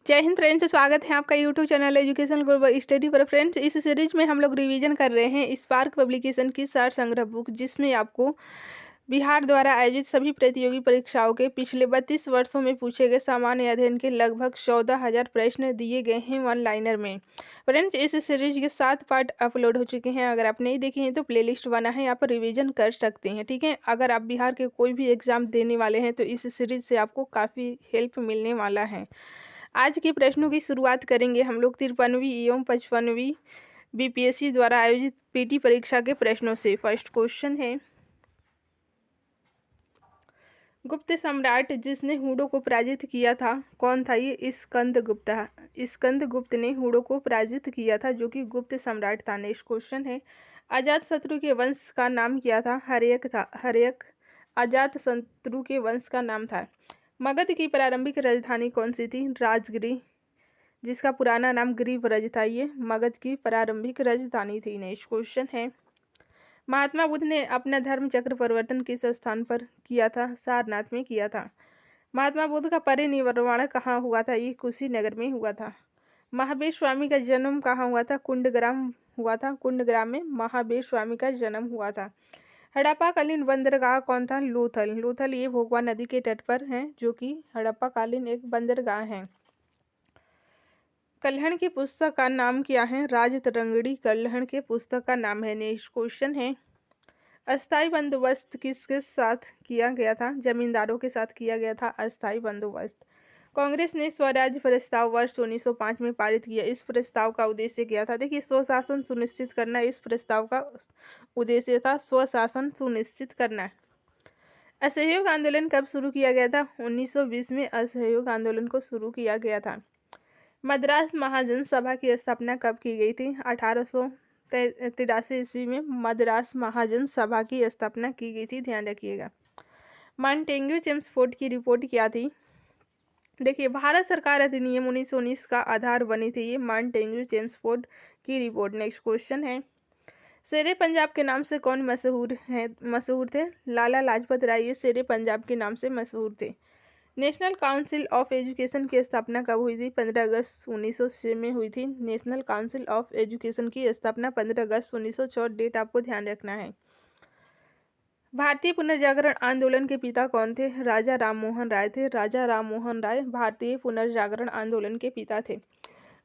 जय हिंद फ्रेंड्स, स्वागत है आपका YouTube channel education global study पर। फ्रेंड्स, इस सीरीज में हम लोग रिवीजन कर रहे हैं स्पार्क पब्लिकेशन की सार संग्रह बुक, जिसमें आपको बिहार द्वारा आयोजित सभी प्रतियोगी परीक्षाओं के पिछले 32 वर्षों में पूछे गए सामान्य अध्ययन के लगभग 14,000 प्रश्न दिए गए हैं वन लाइनर में। फ्रेंड्स, इस सीरीज के 7 पार्ट अपलोड हो चुके हैं। अगर आप नहीं देखे हैं तो प्लेलिस्ट बना है, आप रिवीजन कर सकते हैं। ठीक है, अगर आप बिहार के कोई भी एग्जाम देने वाले हैं तो इस सीरीज से आपको काफ़ी हेल्प मिलने वाला है। आज के प्रश्नों की शुरुआत करेंगे हम लोग 53वीं एवं 55वीं बीपीएससी द्वारा आयोजित पीटी परीक्षा के प्रश्नों से। फर्स्ट क्वेश्चन है, गुप्त सम्राट जिसने हुडो को पराजित किया था कौन था? ये स्कंदगुप्त। स्कंदगुप्त ने हुडो को पराजित किया था, जो कि गुप्त सम्राट था। नेक्स्ट क्वेश्चन है, अजात शत्रु के वंश का नाम क्या था? हर्यक था। हर्यक अजात शत्रु के वंश का नाम था। मगध की प्रारंभिक राजधानी कौन सी थी? राजगिरी, जिसका पुराना नाम गिरिव्रज था। ये मगध की प्रारंभिक राजधानी थी। नेक्स्ट क्वेश्चन है, महात्मा बुद्ध ने अपना धर्म चक्र परिवर्तन किस स्थान पर किया था? सारनाथ में किया था। महात्मा बुद्ध का परिनिर्वाण कहाँ हुआ था? ये कुशीनगर में हुआ था। महावीर स्वामी का जन्म कहाँ हुआ था? कुंडग्राम हुआ था। कुंडग्राम में महावीर स्वामी का जन्म हुआ था। हड़प्पा कालीन बंदरगाह कौन था? लोथल। लोथल ये भोगवा नदी के तट पर है, जो कि हड़प्पा कालीन एक बंदरगाह है। कल्हण की पुस्तक का नाम क्या है? राजतरंगिणी कल्हण के पुस्तक का नाम है। नेक्स्ट क्वेश्चन है, अस्थाई बंदोबस्त किसके साथ किया गया था? जमींदारों के साथ किया गया था अस्थाई बंदोबस्त। कांग्रेस ने स्वराज प्रस्ताव वर्ष 1905 में पारित किया। इस प्रस्ताव का उद्देश्य क्या था? देखिए, स्वशासन सुनिश्चित करना इस प्रस्ताव का उद्देश्य था। स्वशासन सुनिश्चित करना। असहयोग आंदोलन कब शुरू किया गया था? 1920 में असहयोग आंदोलन को शुरू किया गया था। मद्रास महाजन सभा की स्थापना कब की गई थी? 1883 ईस्वी में मद्रास महाजन सभा की स्थापना की गई थी, ध्यान रखिएगा। मॉन्टेग्यू चेम्सफोर्ड की रिपोर्ट क्या थी? देखिए, भारत सरकार अधिनियम 1919 का आधार बनी थी। ये मॉन्टेग्यू चेम्सफोर्ड की रिपोर्ट। नेक्स्ट क्वेश्चन है, शेरे पंजाब के नाम से कौन मशहूर थे? लाला लाजपत राय ये शेरे पंजाब के नाम से मशहूर थे। नेशनल काउंसिल ऑफ एजुकेशन की स्थापना कब हुई थी? 15 अगस्त 1906 में हुई थी। नेशनल काउंसिल ऑफ एजुकेशन की स्थापना 15 अगस्त 1906। डेट आपको ध्यान रखना है। भारतीय पुनर्जागरण आंदोलन के पिता कौन थे? राजा राममोहन राय थे। राजा राममोहन राय भारतीय पुनर्जागरण आंदोलन के पिता थे।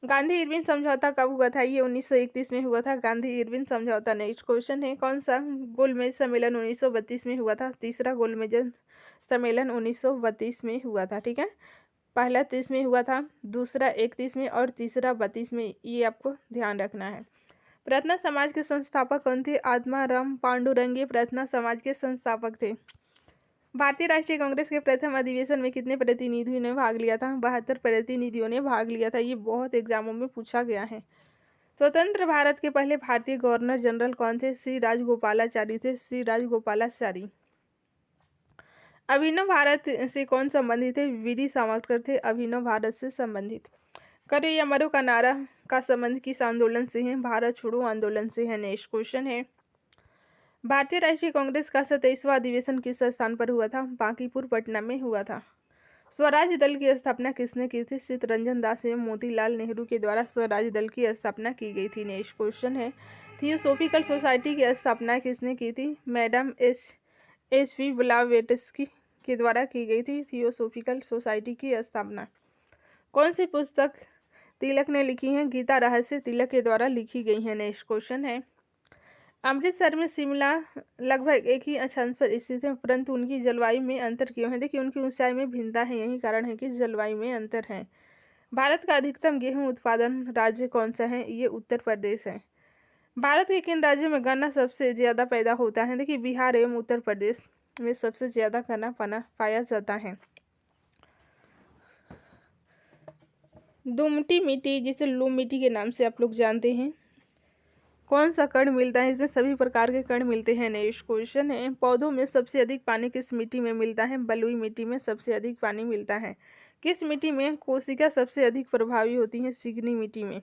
गांधी इरविन समझौता कब हुआ था? ये 1931 में हुआ था, गांधी इरविन समझौता। नेक्स्ट क्वेश्चन है, कौन सा गोलमेज सम्मेलन 1932 में हुआ था? तीसरा गोलमेज सम्मेलन 1932 में हुआ था। ठीक है, पहला 30 में हुआ था, दूसरा 31 में और तीसरा 32 में। ये आपको ध्यान रखना है। प्रार्थना समाज के संस्थापक कौन थे? आत्माराम पांडुरंगे प्रार्थना समाज के संस्थापक थे। भारतीय राष्ट्रीय कांग्रेस के प्रथम अधिवेशन में कितने प्रतिनिधियों ने भाग लिया था? 72 प्रतिनिधियों ने भाग लिया था। ये बहुत एग्जामों में पूछा गया है। स्वतंत्र भारत के पहले भारतीय गवर्नर जनरल कौन थे? श्री राजगोपालाचारी थे। श्री राजगोपालाचारी। अभिनव भारत से कौन संबंधित है? वीडी सावरकर थे अभिनव भारत से संबंधित। करो या मरो का नारा का संबंध किस आंदोलन से है? भारत छोड़ो आंदोलन से है। नेक्स्ट क्वेश्चन है, भारतीय राष्ट्रीय कांग्रेस का 27वां अधिवेशन किस स्थान पर हुआ था? बांकीपुर पटना में हुआ था। स्वराज दल की स्थापना किसने की थी? चित्तरंजन दास एवं मोतीलाल नेहरू के द्वारा स्वराज दल की स्थापना की गई थी। नेक्स्ट क्वेश्चन है, थियोसॉफिकल सोसाइटी की स्थापना किसने की थी? मैडम एच.वी. ब्लावेट्स्की के द्वारा की गई थी थियोसॉफिकल सोसाइटी की स्थापना। कौन सी पुस्तक तिलक ने लिखी है? गीता रहस्य तिलक के द्वारा लिखी गई है। नेक्स्ट क्वेश्चन है, अमृतसर में शिमला लगभग एक ही अक्षांश पर स्थित है, परंतु उनकी जलवायु में अंतर क्यों है? देखिए, उनकी ऊंचाई में भिन्नता है, यही कारण है कि जलवायु में अंतर है। भारत का अधिकतम गेहूं उत्पादन राज्य कौन सा है? ये उत्तर प्रदेश है। भारत के किन राज्यों में गन्ना सबसे ज्यादा पैदा होता है? देखिए, बिहार एवं उत्तर प्रदेश में सबसे ज्यादा गन्ना पाया जाता है। दुमटी मिट्टी, जिसे लूम मिट्टी के नाम से आप लोग जानते हैं, कौन सा कण मिलता है? इसमें सभी प्रकार के कण मिलते हैं। नेक्स्ट क्वेश्चन है, पौधों में सबसे अधिक पानी किस मिट्टी में मिलता है? बलुई मिट्टी में सबसे अधिक पानी मिलता है। किस मिट्टी में कोशिका सबसे अधिक प्रभावी होती है? चिकनी मिट्टी में।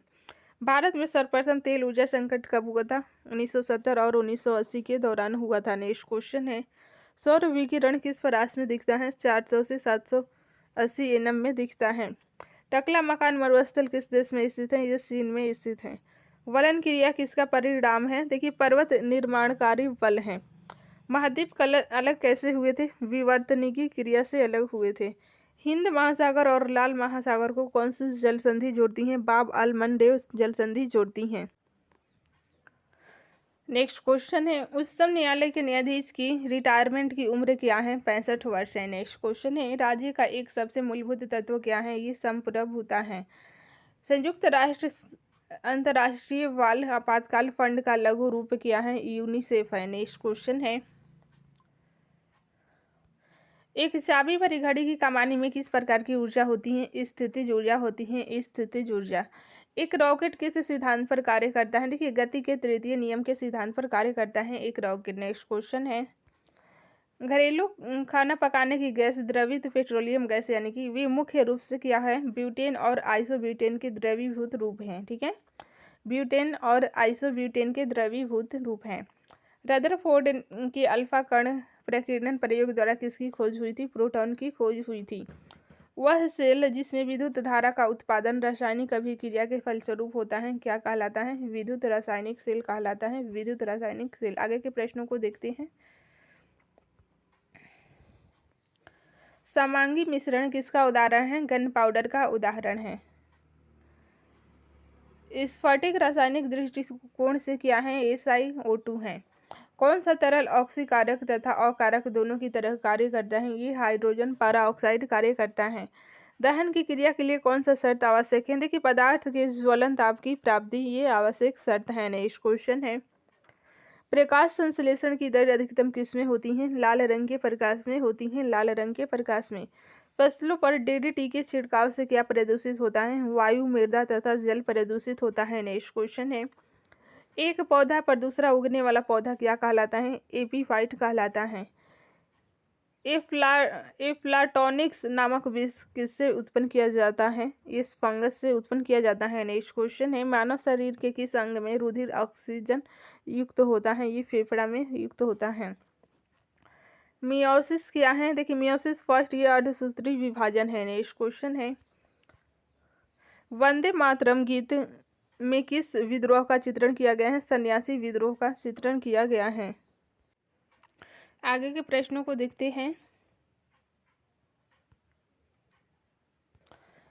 भारत में सर्वप्रथम तेल ऊर्जा संकट कब हुआ था? 1970 और 1980 के दौरान हुआ था। नेक्स्ट क्वेश्चन है, सौर विकिरण किस परास में दिखता है? 400 से 780 nm में दिखता है। टकला मकान मरुस्थल किस देश में स्थित है? ये चीन में स्थित है। वलन क्रिया किसका परिणाम है? देखिए पर्वत निर्माणकारी बल है। महाद्वीप अलग कैसे हुए थे? विवर्तनिकी क्रिया से अलग हुए थे। हिंद महासागर और लाल महासागर को कौन सी जल संधि जोड़ती है? बाब अल मंडेव जल संधि जोड़ती हैं। नेक्स्ट क्वेश्चन है, उच्चतम न्यायालय के न्यायाधीश की रिटायरमेंट की उम्र क्या है? 65 वर्ष है। नेक्स्ट क्वेश्चन है, राज्य का एक सबसे मूलभूत तत्व क्या है? ये संप्रभुता है। संयुक्त राष्ट्र अंतर्राष्ट्रीय बाल आपातकाल फंड का लघु रूप क्या है? यूनिसेफ है। नेक्स्ट क्वेश्चन है, एक चाबी भरी घड़ी की कमानी में किस प्रकार की ऊर्जा होती है? स्थितिज ऊर्जा होती है। स्थितिज ऊर्जा। एक रॉकेट किस सिद्धांत पर कार्य करता है? देखिए गति के तृतीय नियम के सिद्धांत पर कार्य करता है एक रॉकेट। नेक्स्ट क्वेश्चन है, घरेलू खाना पकाने की गैस द्रवित पेट्रोलियम गैस यानी कि वे मुख्य रूप से क्या है? ब्यूटेन और आइसोब्यूटेन के द्रवीभूत रूप हैं। ठीक है, ब्यूटेन और आइसोब्यूटेन के द्रवीभूत रूप हैं। रदरफोर्ड के अल्फा कण प्रकीर्णन प्रयोग द्वारा किसकी खोज हुई थी? प्रोटॉन की खोज हुई थी। वह सेल जिसमें विद्युत धारा का उत्पादन रासायनिक अभिक्रिया के फलस्वरूप होता है क्या कहलाता है? विद्युत रासायनिक सेल कहलाता है। विद्युत रासायनिक सेल। आगे के प्रश्नों को देखते हैं। समांगी मिश्रण किसका उदाहरण है? गन पाउडर का उदाहरण है। स्फटिक रासायनिक दृष्टिकोण से क्या है? SiO2 है। कौन सा तरल ऑक्सीकारक तथा अकारक दोनों की तरह कार्य करता है? ये हाइड्रोजन परऑक्साइड कार्य करता है। दहन की क्रिया के लिए कौन सा शर्त आवश्यक है? देखिए पदार्थ के ज्वलन ताप की प्राप्ति ये आवश्यक शर्त है। नेक्स्ट क्वेश्चन है, प्रकाश संश्लेषण की दर अधिकतम किस में होती है? लाल रंग के प्रकाश में होती है। लाल रंग के प्रकाश में। फसलों पर DDT के छिड़काव से क्या प्रदूषित होता है? वायु, मृदा तथा जल प्रदूषित होता है। नेक्स्ट क्वेश्चन है, एक पौधा पर दूसरा उगने वाला पौधा क्या कहलाता है? एपीफाइट कहलाता है। एफ्लाटॉनिक्स नामक विष किससे उत्पन्न किया जाता है? इस फंगस से उत्पन्न किया जाता है। नेक्स्ट क्वेश्चन है, मानव शरीर के किस अंग में रुधिर ऑक्सीजन युक्त होता है? ये फेफड़ा में युक्त होता है। मियोसिस क्या है? देखिए मियोसिस फर्स्ट ये अर्धसूत्री विभाजन है। नेक्स्ट क्वेश्चन है, वंदे मातरम गीत में किस विद्रोह का चित्रण किया गया है? सन्यासी विद्रोह का चित्रण किया गया है। आगे के प्रश्नों को देखते हैं।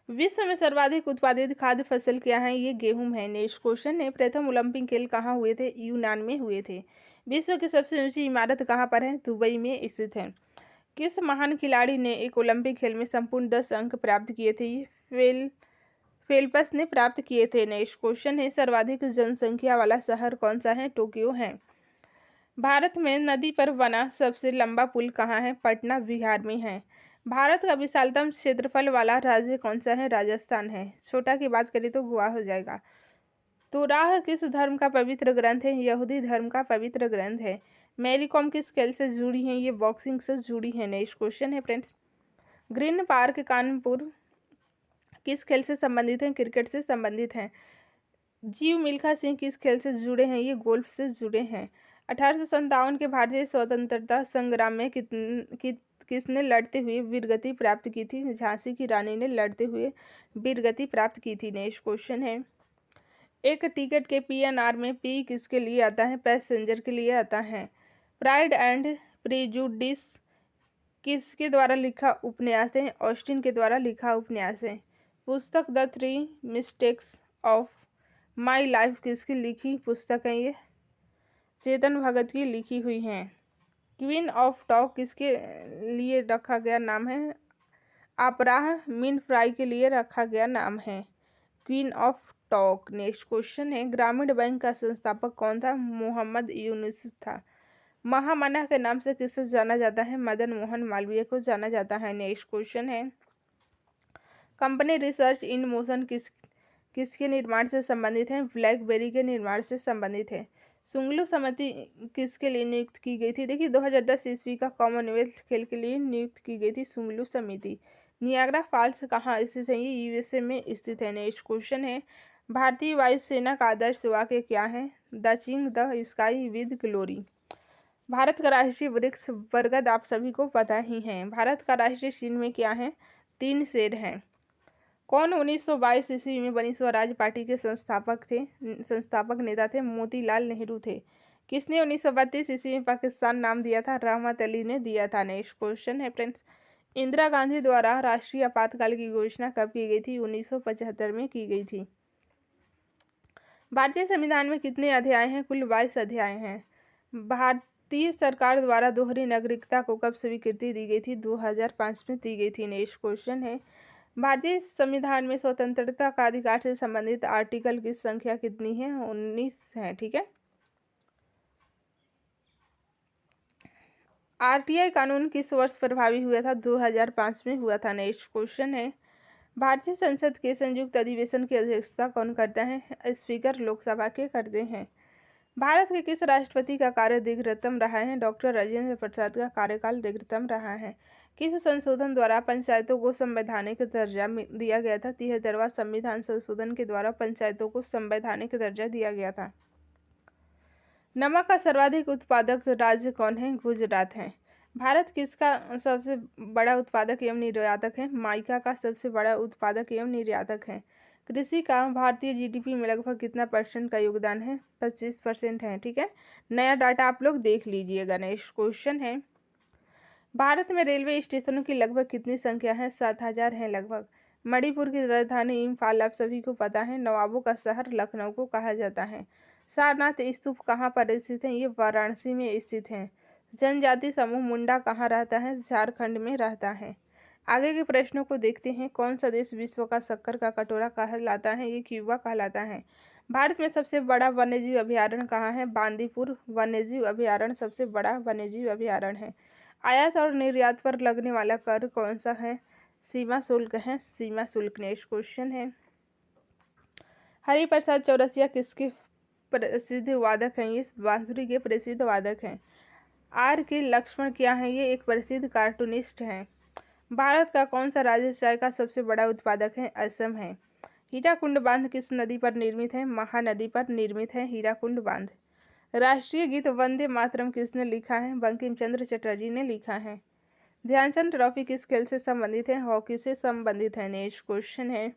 विश्व में सर्वाधिक उत्पादित खाद्य फसल क्या है? ये गेहूं है। नेक्स्ट क्वेश्चन है, प्रथम ओलंपिक खेल कहाँ हुए थे? यूनान में हुए थे। विश्व की सबसे ऊंची इमारत कहाँ पर है? दुबई में स्थित है। किस महान खिलाड़ी ने एक ओलंपिक खेल में संपूर्ण 10 अंक प्राप्त किए थे? फेल्प्स ने प्राप्त किए थे। नेक्स्ट क्वेश्चन है, सर्वाधिक जनसंख्या वाला शहर कौन सा है? टोक्यो है। भारत में नदी पर बना सबसे लंबा पुल कहाँ है? पटना बिहार में है। भारत का विशालतम क्षेत्रफल वाला राज्य कौन सा है? राजस्थान है। छोटा की बात करें तो गोवा हो जाएगा। तोराह किस धर्म का पवित्र ग्रंथ है? यहूदी धर्म का पवित्र ग्रंथ है। मैरी कॉम किस खेल से जुड़ी हैं? ये बॉक्सिंग से जुड़ी है। नेक्स्ट क्वेश्चन है फ्रेंड्स, ग्रीन पार्क कानपुर किस खेल से संबंधित है? क्रिकेट से संबंधित है। जीव मिल्खा सिंह किस खेल से जुड़े हैं? ये गोल्फ से जुड़े हैं। 1857 के भारतीय स्वतंत्रता संग्राम में किसने लड़ते हुए वीरगति प्राप्त की थी? झांसी की रानी ने लड़ते हुए वीरगति प्राप्त की थी। नेक्स्ट क्वेश्चन है, एक टिकट के PNR में P किसके लिए आता है? पैसेंजर के लिए आता है। प्राइड एंड प्रेजुडिस किसके द्वारा लिखा उपन्यास है? ऑस्टिन के द्वारा लिखा उपन्यास है। पुस्तक the 3 mistakes of my life किसकी लिखी पुस्तक है? ये चेतन भगत की लिखी हुई है। क्वीन ऑफ टॉक किसके लिए रखा गया नाम है? आपराह विनफ्राई के लिए रखा गया नाम है queen of talk. Next question है, ग्रामीण बैंक का संस्थापक कौन था? मोहम्मद यूनुस था। महामना के नाम से किसे जाना जाता है? मदन मोहन मालवीय को जाना जाता है। नेक्स्ट क्वेश्चन है, कंपनी रिसर्च इन मोशन किसके निर्माण से संबंधित है? ब्लैकबेरी के निर्माण से संबंधित है। सुंगलू समिति किसके लिए नियुक्त की गई थी? देखिए 2010 ईस्वी का कॉमनवेल्थ खेल के लिए नियुक्त की गई थी सुंगलू समिति। नियाग्रा फॉल्स कहाँ स्थित है? ये USA में स्थित है। नेक्स्ट क्वेश्चन है, भारतीय वायुसेना का आदर्श वाक्य क्या है? Touching the sky with glory. Bharat का राष्ट्रीय वृक्ष बरगद आप सभी को पता ही है। भारत का राष्ट्रीय चिन्ह में क्या है? 3 शेर हैं। कौन 1922 ईस्वी में बनी स्वराज पार्टी के संस्थापक नेता थे? मोतीलाल नेहरू थे। किसने 1932 ईस्वी में पाकिस्तान नाम दिया था? रहमत अली ने दिया था। नेक्स्ट क्वेश्चन है फ्रेंड्स, इंदिरा गांधी द्वारा राष्ट्रीय आपातकाल की घोषणा कब की गई थी? 1975 में की गई थी। भारतीय संविधान में कितने अध्याय हैं? कुल 22 अध्याय हैं। भारतीय सरकार द्वारा दोहरी नागरिकता को कब स्वीकृति दी गई थी? 2005 में दी गई थी। नेक्स्ट क्वेश्चन है, भारतीय संविधान में स्वतंत्रता का अधिकार से संबंधित आर्टिकल की संख्या कितनी है? 19 है। ठीक है। आरटीआई कानून किस वर्ष प्रभावी हुआ था? 2005 में हुआ था। नेक्स्ट क्वेश्चन है, भारतीय संसद के संयुक्त अधिवेशन की अध्यक्षता कौन करता है? स्पीकर लोकसभा के करते हैं। भारत के किस राष्ट्रपति का कार्य दीर्घतम रहा है? डॉक्टर राजेंद्र प्रसाद का कार्यकाल दीर्घतम रहा है। किस संशोधन द्वारा पंचायतों को संवैधानिक दर्जा दिया गया था? 73वां संविधान संशोधन के द्वारा पंचायतों को संवैधानिक दर्जा दिया गया था। नमक का सर्वाधिक उत्पादक राज्य कौन है? गुजरात है। भारत किसका सबसे बड़ा उत्पादक एवं निर्यातक है? माइका का सबसे बड़ा उत्पादक एवं निर्यातक है। कृषि का भारतीय जीडीपी में लगभग कितना % का योगदान है? 25% है। ठीक है, नया डाटा आप लोग देख लीजिएगा। नेक्स्ट क्वेश्चन है, भारत में रेलवे स्टेशनों की लगभग कितनी संख्या है? 7000 है लगभग। मणिपुर की राजधानी इम्फाल आप सभी को पता है। नवाबों का शहर लखनऊ को कहा जाता है। सारनाथ स्तूप कहाँ पर स्थित है? ये वाराणसी में स्थित है। जनजाति समूह मुंडा कहाँ रहता है? झारखंड में रहता है। आगे के प्रश्नों को देखते हैं। कौन सा देश विश्व का शक्कर का कटोरा कहलाता है? ये क्यूबा कहलाता है। भारत में सबसे बड़ा वन्यजीव अभयारण्य कहाँ है? बांदीपुर वन्यजीव अभयारण्य सबसे बड़ा वन्यजीव अभयारण्य है। आयात और निर्यात पर लगने वाला कर कौन सा है? सीमा शुल्क है। सीमा शुल्क। नेक्स्ट क्वेश्चन है, हरिप्रसाद चौरसिया किसके प्रसिद्ध वादक हैं? ये बांसुरी के प्रसिद्ध वादक हैं। आर के लक्ष्मण क्या हैं? ये एक प्रसिद्ध कार्टूनिस्ट हैं। भारत का कौन सा राज्य चाय का सबसे बड़ा उत्पादक है? असम है। हीराकुंड बांध किस नदी पर निर्मित है? महानदी पर निर्मित है हीराकुंड बांध। राष्ट्रीय गीत वंदे मातरम किसने लिखा है? बंकिम चंद्र चटर्जी ने लिखा है। ध्यानचंद ट्रॉफी किस खेल से संबंधित है? हॉकी से संबंधित है। नेक्स्ट क्वेश्चन है,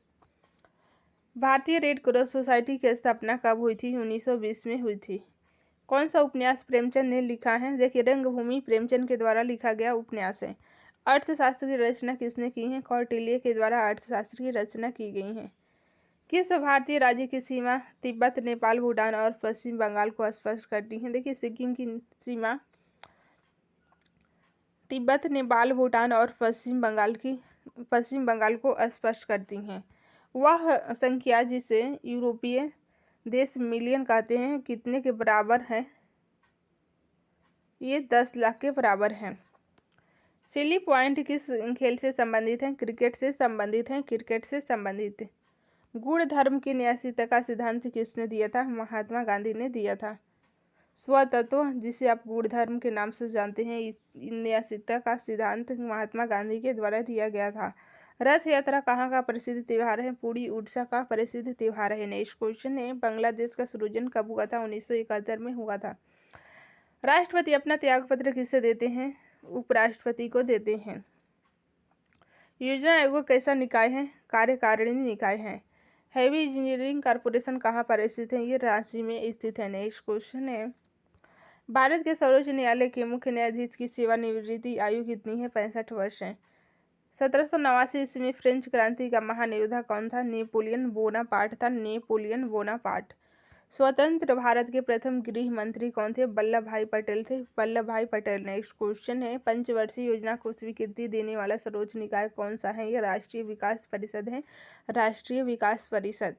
भारतीय रेड क्रॉस सोसाइटी की स्थापना कब हुई थी? 1920 में हुई थी। कौन सा उपन्यास प्रेमचंद ने लिखा है? देखिए, रंगभूमि प्रेमचंद के द्वारा लिखा गया उपन्यास है। अर्थशास्त्र की रचना किसने की है? कौटिल्य के द्वारा अर्थशास्त्र की रचना की गई है। किस भारतीय राज्य की सीमा तिब्बत, नेपाल, भूटान और पश्चिम बंगाल को स्पर्श करती है? देखिए, सिक्किम की सीमा तिब्बत, नेपाल, भूटान और पश्चिम बंगाल को स्पर्श करती हैं। वह संख्या जिसे यूरोपीय देश मिलियन कहते हैं कितने के बराबर है? ये 10 लाख के बराबर है। सिली पॉइंट किस खेल से संबंधित है? क्रिकेट से संबंधित है। क्रिकेट से संबंधित। गुण धर्म की न्यायिकता का सिद्धांत किसने दिया था? महात्मा गांधी ने दिया था। स्वतत्व, जिसे आप गुण धर्म के नाम से जानते हैं, न्यायिकता का सिद्धांत महात्मा गांधी के द्वारा दिया गया था। रथ यात्रा कहाँ का प्रसिद्ध त्यौहार है? पूरी उड़ीसा का प्रसिद्ध त्यौहार है। नेक्स्ट क्वेश्चन है, बांग्लादेश का सृजन कब हुआ था? 1971 में हुआ था। राष्ट्रपति अपना त्यागपत्र किसे देते हैं? उपराष्ट्रपति को देते हैं। योजना आयोग कैसा निकाय है? कार्यकारिणी निकाय है। हैवी इंजीनियरिंग कॉरपोरेशन कहाँ पर स्थित है? ये रांची में स्थित है। नेक्स्ट क्वेश्चन है, भारत के सर्वोच्च न्यायालय के मुख्य न्यायाधीश की सेवानिवृत्ति आयु कितनी है? 65 वर्ष है। 1789 ईस्वी में फ्रेंच क्रांति का महान योद्धा कौन था? नेपोलियन बोनापार्ट था। Napoleon Bonaparte. स्वतंत्र भारत के प्रथम गृह मंत्री कौन थे? वल्लभ भाई पटेल थे। वल्लभ भाई पटेल। नेक्स्ट क्वेश्चन है, पंचवर्षीय योजना को स्वीकृति देने वाला सर्वोच्च निकाय कौन सा है? यह राष्ट्रीय विकास परिषद है। राष्ट्रीय विकास परिषद।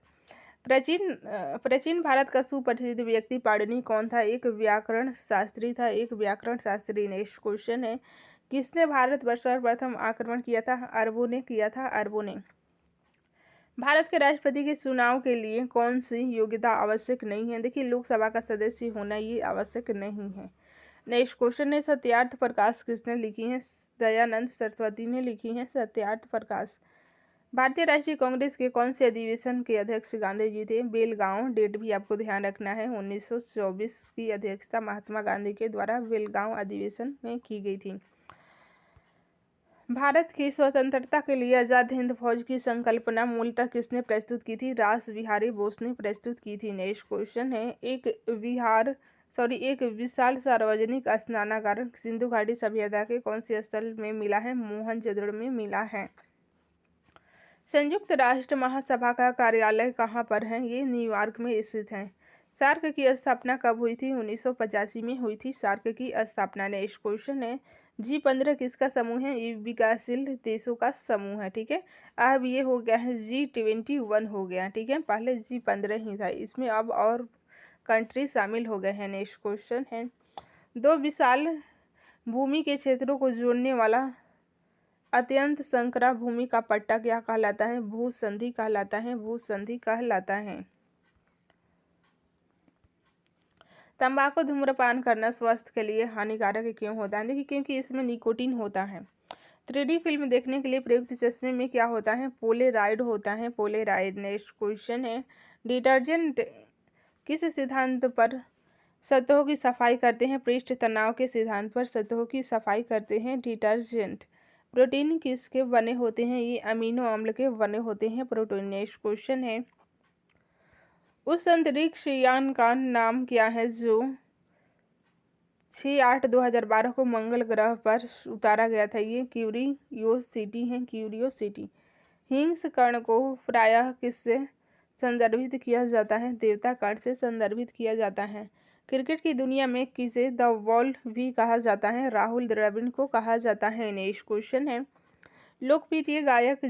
प्राचीन भारत का सुप्रसिद्ध व्यक्ति पाणिनि कौन था? एक व्याकरण शास्त्री था। एक व्याकरण शास्त्री। नेक्स्ट क्वेश्चन है, किसने भारतवर्ष पर प्रथम आक्रमण किया था? अरबों ने किया था। अरबों ने। भारत के राष्ट्रपति के चुनाव के लिए कौन सी योग्यता आवश्यक नहीं है? देखिए, लोकसभा का सदस्य होना ये आवश्यक नहीं है। नेक्स्ट क्वेश्चन है, सत्यार्थ प्रकाश किसने लिखी है? दयानंद सरस्वती ने लिखी है सत्यार्थ प्रकाश। भारतीय राष्ट्रीय कांग्रेस के कौन से अधिवेशन के अध्यक्ष गांधी जी थे? बेलगांव। डेट भी आपको ध्यान रखना है। 1924 की अध्यक्षता महात्मा गांधी के द्वारा बेलगांव अधिवेशन में की गई थी। भारत की स्वतंत्रता के लिए आज़ाद हिंद फौज की संकल्पना मूलतः किसने प्रस्तुत की थी? रास बिहारी बोस ने प्रस्तुत की थी। नेक्स्ट क्वेश्चन है, एक विशाल सार्वजनिक स्नानागार सिंधु घाटी सभ्यता के कौन से स्थल में मिला है? मोहनजोदड़ो में मिला है। संयुक्त राष्ट्र महासभा का कार्यालय कहाँ पर है? ये न्यूयॉर्क में स्थित है। सार्क की स्थापना कब हुई थी? 1985 में हुई थी सार्क की स्थापना। नेक्स्ट क्वेश्चन है, G15 किसका समूह है? ये विकासशील देशों का समूह है। ठीक है, अब ये हो गया है G21 हो गया। ठीक है, पहले G15 ही था, इसमें अब और कंट्री शामिल हो गए हैं। नेक्स्ट क्वेश्चन है, दो विशाल भूमि के क्षेत्रों को जोड़ने वाला अत्यंत संकरा भूमि का पट्टा क्या कहलाता है? भूसंधि कहलाता है। भूसंधि कहलाता है। तंबाकू धूम्रपान करना स्वास्थ्य के लिए हानिकारक क्यों होता है? देखिए, क्योंकि इसमें निकोटीन होता है। 3D फिल्म देखने के लिए प्रयुक्त चश्मे में क्या होता है? पोलेराइड होता है। पोलेराइड। नेक्स्ट क्वेश्चन है, डिटर्जेंट किस सिद्धांत पर सतहों की सफाई करते हैं? पृष्ठ तनाव के सिद्धांत पर सतहों की सफाई करते हैं डिटर्जेंट। प्रोटीन किसके बने होते हैं? ये अमीनो अम्ल के बने होते हैं प्रोटीन। नेक्स्ट क्वेश्चन है, उस अंतरिक्ष यान का नाम क्या है जो 6/8/2012 को मंगल ग्रह पर उतारा गया था? ये क्यूरियोसिटी है। क्यूरियोसिटी। हिंस कण को प्रायः किससे संदर्भित किया जाता है? देवता कण से संदर्भित किया जाता है। क्रिकेट की दुनिया में किसे द वॉल भी कहा जाता है? राहुल द्रविड़ को कहा जाता है। नेक्स्ट क्वेश्चन है, लोकप्रिय गायक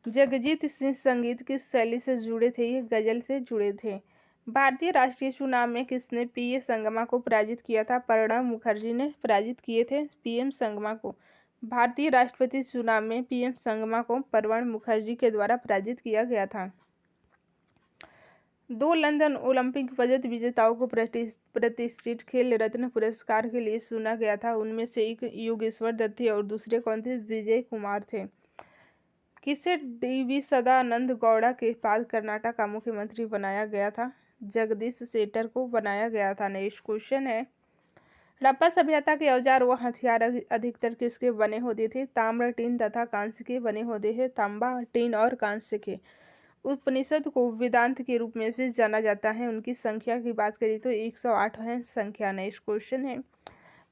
जगजीत सिंह संगीत किस शैली से जुड़े थे? ये गजल से जुड़े थे। भारतीय राष्ट्रीय चुनाव में किसने पीए संगमा को पराजित किया था? प्रणब मुखर्जी ने पराजित किए थे पीएम संगमा को। भारतीय राष्ट्रपति चुनाव में पीएम संगमा को प्रणब मुखर्जी के द्वारा पराजित किया गया था। 2 लंदन ओलंपिक पदक विजेताओं को प्रतिष्ठित खेल रत्न पुरस्कार के लिए चुना गया था। उनमें से एक योगेश्वर दत्त थे और दूसरे कौन थे? विजय कुमार थे। किसे डी.वी. सदानंद गौड़ा के बाद कर्नाटक का मुख्यमंत्री बनाया गया था? जगदीश शेट्टर को बनाया गया था। नेक्स्ट क्वेश्चन है, हड़प्पा सभ्यता के औजार व हथियार अधिकतर किसके बने होते थे? ताम्र, टीन तथा कांस्य के बने होते हैं। तांबा, टीन और कांस्य के। उपनिषद को वेदांत के रूप में भी जाना जाता है। उनकी संख्या की बात करें तो 108 है संख्या। नेक्स्ट क्वेश्चन है,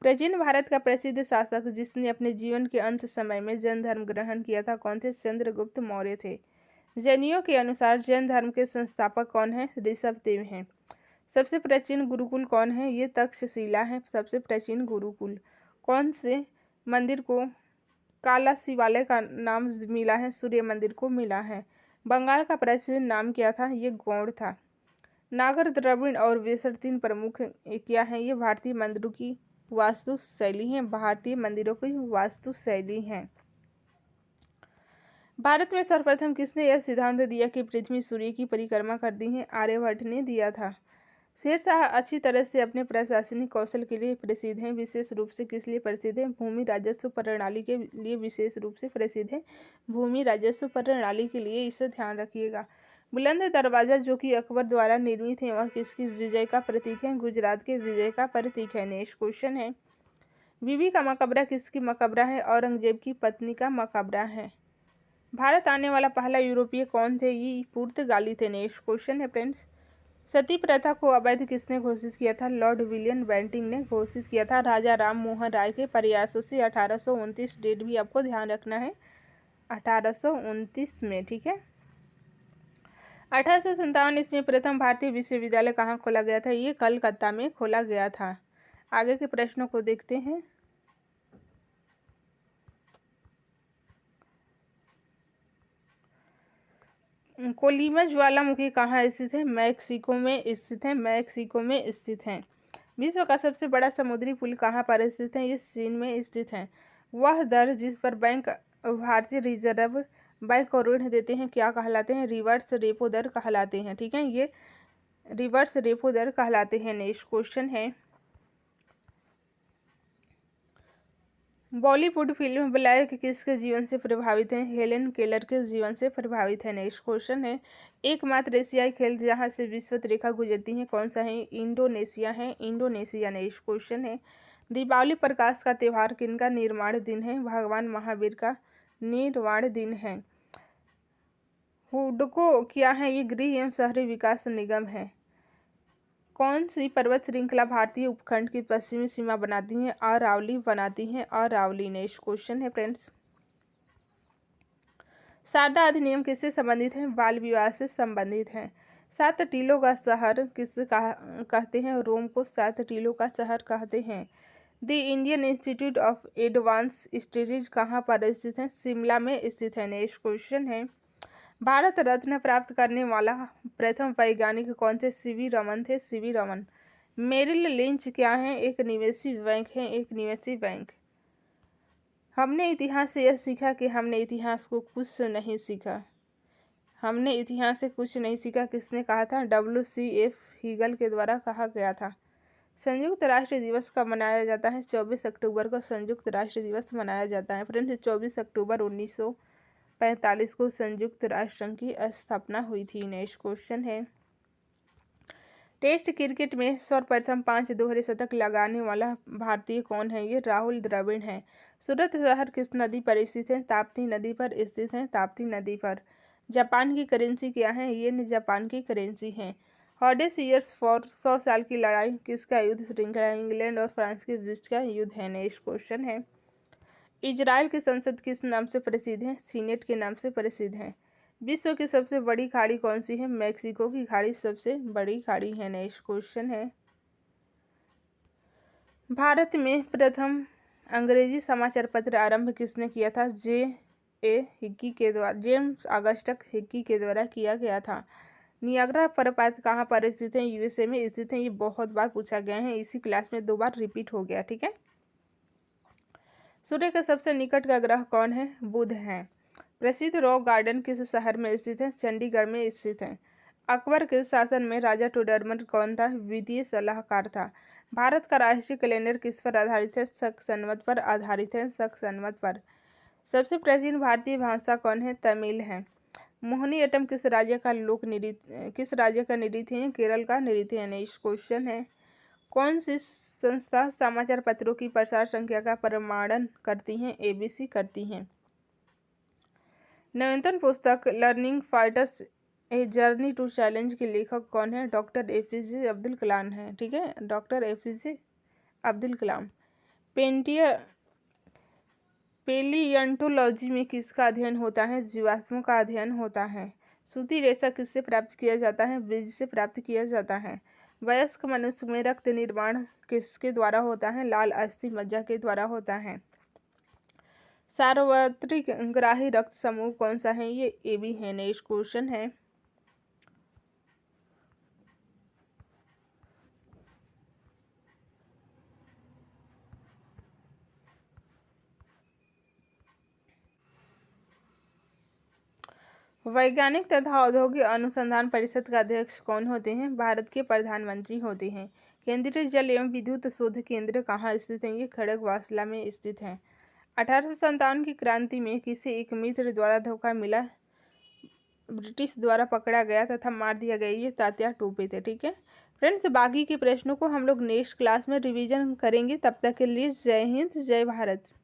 प्राचीन भारत का प्रसिद्ध शासक जिसने अपने जीवन के अंत समय में जैन धर्म ग्रहण किया था कौन थे? चंद्रगुप्त मौर्य थे। जैनियों के अनुसार जैन धर्म के संस्थापक कौन है? ऋषभदेव हैं। सबसे प्राचीन गुरुकुल कौन है? ये तक्षशिला है सबसे प्राचीन गुरुकुल। कौन से मंदिर को काला शिवालय का नाम मिला है? सूर्य मंदिर को मिला है। बंगाल का प्राचीन नाम क्या था? ये गौड़ था। नागर, द्रविड़ और वेसर 3 प्रमुख क्या हैं? ये भारतीय मंदिरों की वास्तु शैली है। भारतीय मंदिरों की वास्तु शैली है। भारत में सर्वप्रथम किसने यह सिद्धांत दिया कि पृथ्वी सूर्य की परिक्रमा करती है? आर्यभट्ट ने दिया था। शेरशाह अच्छी तरह से अपने प्रशासनिक कौशल के लिए प्रसिद्ध हैं। विशेष रूप से किस लिए प्रसिद्ध है? भूमि राजस्व प्रणाली के लिए विशेष रूप से प्रसिद्ध है। भूमि राजस्व प्रणाली के लिए, इसे ध्यान रखिएगा। बुलंद दरवाजा जो कि अकबर द्वारा निर्मित है वह किसकी विजय का प्रतीक है? गुजरात के विजय का प्रतीक है। नेक्स्ट क्वेश्चन है, बीबी का मकबरा किसकी मकबरा है? औरंगजेब की पत्नी का मकबरा है। भारत आने वाला पहला यूरोपीय कौन थे? ये पुर्तगाली थे। नेक्स्ट क्वेश्चन है फ्रेंड्स, सती प्रथा को अवैध किसने घोषित किया था? लॉर्ड विलियम बेंटिंक ने घोषित किया था। राजा राम मोहन राय के प्रयासों से 1829 डेट भी आपको ध्यान रखना है, 1829 में। ठीक है, 1857 ईस्वी में प्रथम भारतीय विश्वविद्यालय कहाँ खोला गया था? ये कलकत्ता में खोला गया था। आगे के प्रश्नों को देखते हैं। कोलिमा ज्वालामुखी कहाँ स्थित है? मैक्सिको में स्थित है। मैक्सिको में स्थित है। विश्व का सबसे बड़ा समुद्री पुल कहाँ पर स्थित है? ये चीन में स्थित है। वह दर जिस पर बैंक भारतीय रिजर्व बैंक को ऋण देते हैं क्या कहलाते हैं? रिवर्स रेपो दर कहलाते हैं। ठीक है, ये रिवर्स रेपो दर कहलाते हैं। नेक्स्ट क्वेश्चन है, बॉलीवुड फिल्म ब्लैक किसके जीवन से प्रभावित है? हेलेन केलर के जीवन से प्रभावित है। नेक्स्ट क्वेश्चन है, एकमात्र एशियाई खेल जहां से विषुवत रेखा गुजरती है कौन सा है? इंडोनेशिया है। इंडोनेशिया। नेक्स्ट क्वेश्चन है, दीपावली प्रकाश का त्यौहार किनका निर्माण दिन है? भगवान महावीर का निर्वाण दिन है। हुडको क्या है? ये गृह एवं शहरी विकास निगम है। कौन सी पर्वत श्रृंखला भारतीय उपखंड की पश्चिमी सीमा बनाती है? अरावली बनाती है। अरावली। नेक्स्ट क्वेश्चन है फ्रेंड्स, शारदा अधिनियम किससे संबंधित है? बाल विवाह से संबंधित है। सात टीलों का शहर किसे कहते हैं? रोम को सात टीलों का शहर कहते हैं। The Indian institute of advance studies कहाँ पर स्थित है? शिमला में स्थित है। नेक्स्ट क्वेश्चन है, भारत रत्न प्राप्त करने वाला प्रथम वैज्ञानिक कौन से? सीवी रमन थे। सीवी रमन। मेरिल लिंच क्या है? एक निवेशी बैंक है। एक निवेशी बैंक। हमने इतिहास से यह सीखा कि हमने इतिहास को कुछ नहीं सीखा। हमने इतिहास से कुछ नहीं सीखा किसने कहा था? WCF हीगल के द्वारा कहा गया था। संयुक्त राष्ट्र दिवस कब मनाया जाता है? 24 अक्टूबर को संयुक्त राष्ट्र दिवस मनाया जाता है। फ्रेंड्स, 24 अक्टूबर 1945 को संयुक्त राष्ट्र संघ की स्थापना हुई थी। नेक्स्ट क्वेश्चन है, टेस्ट क्रिकेट में सर्वप्रथम 5 दोहरे शतक लगाने वाला भारतीय कौन है? ये राहुल द्रविड़ हैं। सूरत शहर किस नदी पर स्थित है? ताप्ती नदी पर स्थित है। ताप्ती नदी पर। जापान की करेंसी क्या है? ये जापान की करेंसी है। हॉर्डेस्ट ईयर्स फॉर 100 साल की लड़ाई किसका युद्ध श्रृंखला है? इंग्लैंड और फ्रांस के बीच का युद्ध है। नेक्स्ट क्वेश्चन है, इजराइल की संसद किस नाम से प्रसिद्ध है? सीनेट के नाम से प्रसिद्ध है। विश्व की सबसे बड़ी खाड़ी कौन सी है? मैक्सिको की खाड़ी सबसे बड़ी खाड़ी है। नेक्स्ट क्वेश्चन है, भारत में प्रथम अंग्रेजी समाचार पत्र आरंभ किसने किया था? हिक्की के द्वारा, जेम्स ऑगस्टस हिक्की के द्वारा किया गया था। नियाग्रा जलप्रपात कहाँ पर स्थित है? USA में स्थित है। ये बहुत बार पूछा गया है, इसी क्लास में 2 बार रिपीट हो गया। ठीक है। सूर्य के सबसे निकट का ग्रह कौन है? बुध है। प्रसिद्ध रॉक गार्डन किस शहर में स्थित है? चंडीगढ़ में स्थित है। अकबर के शासन में राजा टोडरमल कौन था? वित्तीय सलाहकार था। भारत का राष्ट्रीय कैलेंडर किस पर आधारित है? शक संवत पर आधारित है। शक संवत पर। सबसे प्राचीन भारतीय भाषा कौन है? तमिल है। मोहिनीअट्टम किस राज्य का नृत्य है? केरल का नृत्य है। नेक्स्ट क्वेश्चन है, कौन सी संस्था समाचार पत्रों की प्रसार संख्या का प्रमाणन करती है? ABC करती हैं। नवीनतम पुस्तक learning fighters a journey to challenge के लेखक कौन है? डॉक्टर APJ अब्दुल कलाम है। ठीक है, doctor APJ Abdul Kalam. Palaeontology में किसका अध्ययन होता है? जीवाश्मों का अध्ययन होता है। सूती रेशा किससे प्राप्त किया जाता है? बीज से प्राप्त किया जाता है। वयस्क मनुष्य में रक्त निर्माण किसके द्वारा होता है? लाल अस्थि मज्जा के द्वारा होता है। सार्वत्रिक ग्राही रक्त समूह कौन सा है? ये AB है। नेक्स्ट क्वेश्चन है, वैज्ञानिक तथा औद्योगिक अनुसंधान परिषद का अध्यक्ष कौन होते हैं? भारत के प्रधानमंत्री होते हैं। केंद्रीय जल एवं विद्युत शोध केंद्र कहाँ स्थित है? ये खड़गवासला में स्थित है। 1857 की क्रांति में किसे एक मित्र द्वारा धोखा मिला? ब्रिटिश द्वारा पकड़ा गया तथा मार दिया गया। ये तात्या टोपे थे। ठीक है फ्रेंड्स, बाकी के प्रश्नों को हम लोग नेक्स्ट क्लास में रिवीजन करेंगे। तब तक के लिए जय हिंद, जय भारत।